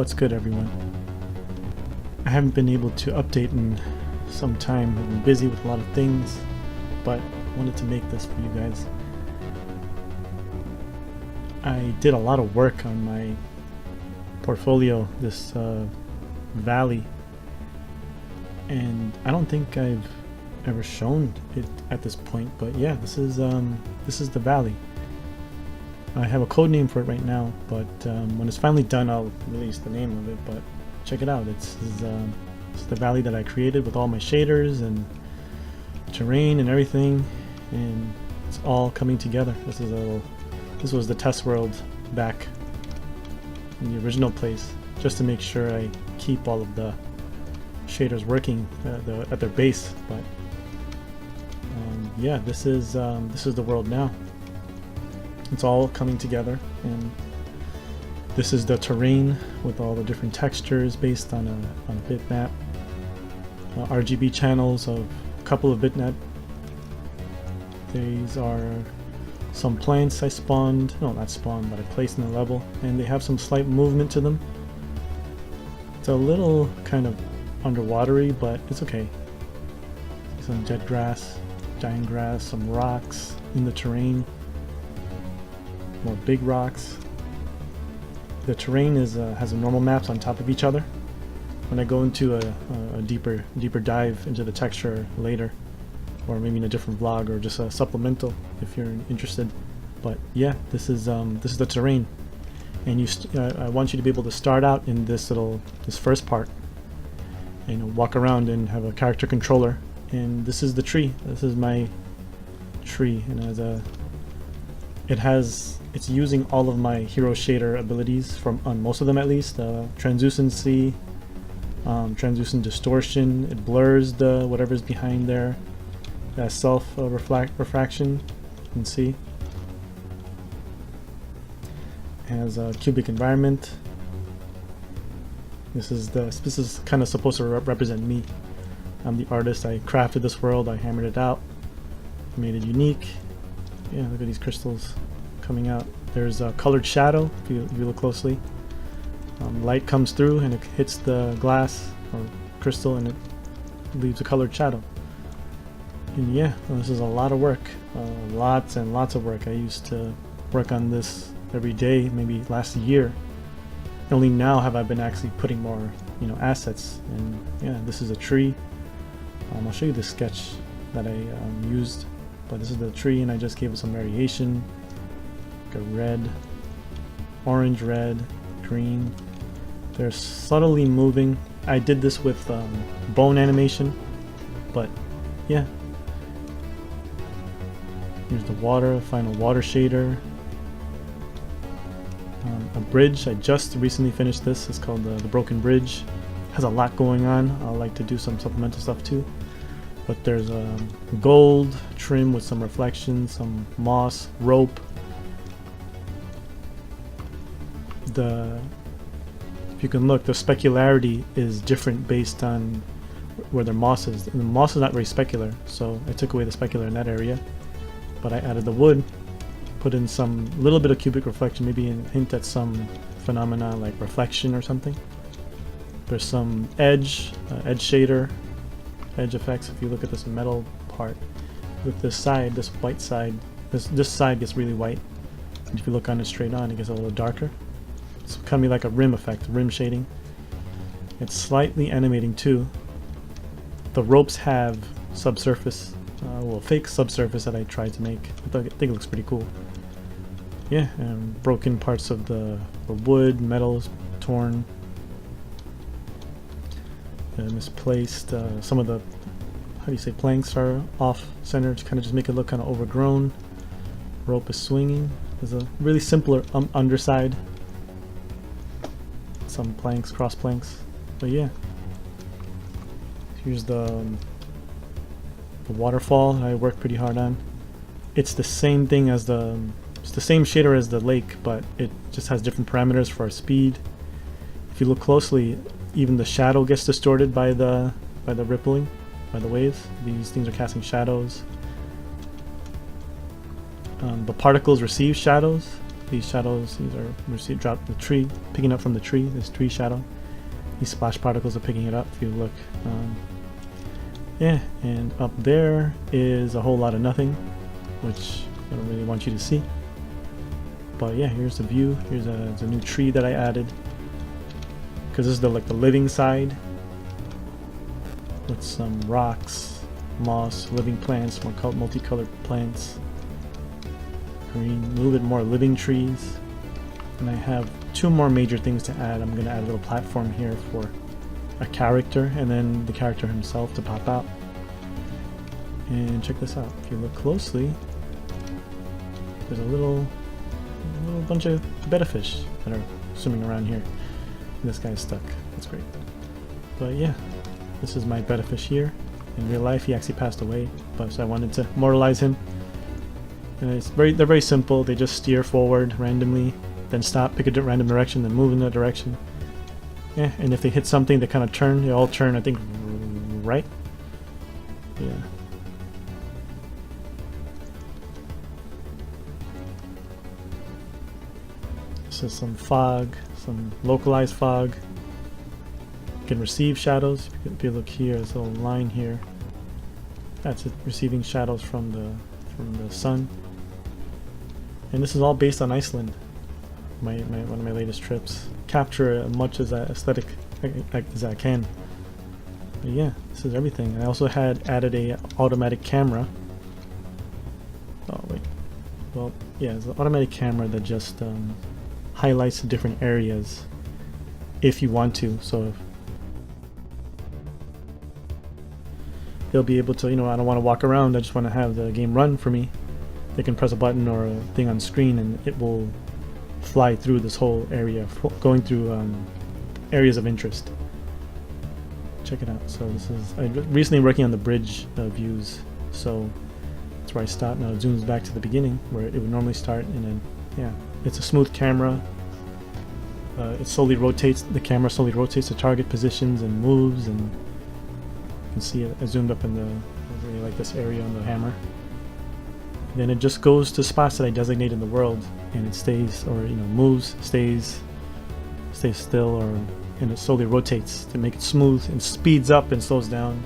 What's good, everyone? I haven't been able to update in some time. I've been busy with a lot of things, but I wanted to make this for you guys. I did a lot of work on my portfolio, this valley, and I don't think I've ever shown it at this point, but yeah, this is the valley. I have a code name for it right now, but when it's finally done, I'll release the name of it. But check it out. It's the valley that I created with all my shaders and terrain and everything, and it's all coming together. This was the test world back in the original place, just to make sure I keep all of the shaders working at their base. But yeah, this is the world now. It's all coming together, and this is the terrain with all the different textures based on a bitmap, RGB channels of a couple of bitnet. These are some plants I spawned, no, not spawned, but I placed in the level, and they have some slight movement to them. It's a little kind of underwatery, but it's okay. Some dead grass, giant grass, some rocks in the terrain. More big rocks. The terrain has normal maps on top of each other. When I go into a deeper dive into the texture later, or maybe in a different vlog or just a supplemental if you're interested. But yeah, this is the terrain, and I want you to be able to start out in this first part and walk around and have a character controller. And this is the tree. This is my tree, and it's using all of my hero shader abilities on most of them, at least. Translucency, translucent distortion. It blurs the whatever's behind there. Self refraction, you can see. It has a cubic environment. This is kind of supposed to represent me. I'm the artist. I crafted this world. I hammered it out, made it unique. Yeah, look at these crystals coming out. There's a colored shadow if you look closely. Light comes through and it hits the glass or crystal, and it leaves a colored shadow. And yeah, this is a lot of work, lots and lots of work. I used to work on this every day, maybe last year. Only now have I been actually putting more, assets. And yeah, this is a tree. I'll show you the sketch that I used, but this is the tree, and I just gave it some variation, like a red, orange, red, green. They're subtly moving. I did this with bone animation, but yeah. Here's the water, final water shader. A bridge, I just recently finished this. It's called the Broken Bridge. Has a lot going on. I like to do some supplemental stuff too. But there's a gold trim with some reflection, some moss, rope. If you can look, the specularity is different based on where the moss is. And the moss is not very specular, so I took away the specular in that area. But I added the wood, put in some little bit of cubic reflection, maybe a hint at some phenomena like reflection or something. There's some edge shader, edge effects. If you look at this metal part, with this side, this white side, this side gets really white. And if you look on it straight on, it gets a little darker. It's kind of like a rim effect, rim shading. It's slightly animating too. The ropes have subsurface. Fake subsurface that I tried to make. I think it looks pretty cool. Yeah, and broken parts of the wood, metals, torn, misplaced. Some of the, planks are off center to kind of just make it look kind of overgrown. Rope is swinging. There's a really simpler underside. Some planks, cross planks. But yeah, here's the waterfall I worked pretty hard on. It's the same thing as it's the same shader as the lake, but it just has different parameters for our speed. If you look closely, even the shadow gets distorted by the rippling, by the waves. These things are casting shadows. The particles receive shadows, these shadows, these are dropped the tree, picking up from the tree, this tree shadow. These splash particles are picking it up if you look. Yeah, and up there is a whole lot of nothing, which I don't really want you to see. But yeah, here's the view. Here's a new tree that I added, because this is the living side with some rocks, moss, living plants, more multicolored plants, green, a little bit more living trees. And I have two more major things to add. I'm going to add a little platform here for a character, and then the character himself to pop out. And check this out. If you look closely, there's a little bunch of betta fish that are swimming around here. And this guy's stuck. That's great. But yeah, this is my betta fish here. In real life, he actually passed away, but so I wanted to immortalize him. And they're very simple. They just steer forward randomly, then stop, pick a random direction, then move in that direction. Yeah, and if they hit something, they kind of turn. They all turn, I think, right? Yeah. This is some fog, some localized fog. You can receive shadows. If you look here, there's a little line here. That's it, receiving shadows from the sun. And this is all based on Iceland. One of my latest trips. Capture as much as aesthetic as I can. But yeah, this is everything. I also added a automatic camera. Oh wait, well yeah, it's an automatic camera that just highlights different areas if you want to. So they'll be able to, I don't want to walk around. I just want to have the game run for me. They can press a button or a thing on screen, and it will fly through this whole area, going through areas of interest. Check it out. So I'm recently working on the bridge views, so that's where I stopped. Now it zooms back to the beginning where it would normally start, and then yeah, it's a smooth camera. It slowly rotates. The camera slowly rotates the target positions and moves, and you can see it. I zoomed up in I really like this area on the hammer. Then it just goes to spots that I designate in the world, and it stays, or moves, stays still, and it slowly rotates to make it smooth, and speeds up and slows down.